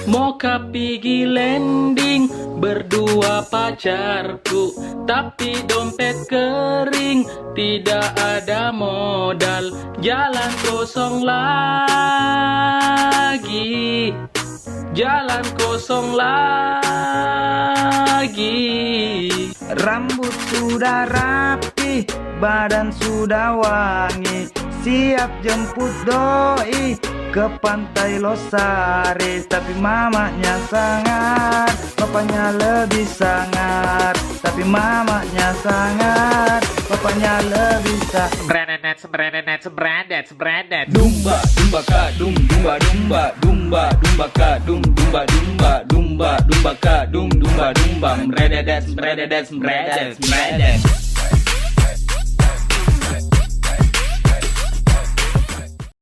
Mau pergi landing berdua pacarku, tapi dompet kering, tidak ada modal, jalan kosong lagi, jalan kosong lagi. Rambut sudah rapi, badan sudah wangi, siap jemput doi ke pantai Losari. Tapi mamanya sangar, papanya lebih sangar. Tapi mamanya sangar, papanya lebih sangar. Dumba, dumba ka dum, dumba dumba, dumba dumba ka dum, dumba dumba, dumba dumba ka dum, dumba dumba, mrededes, mrededes, mrededes, mrededes.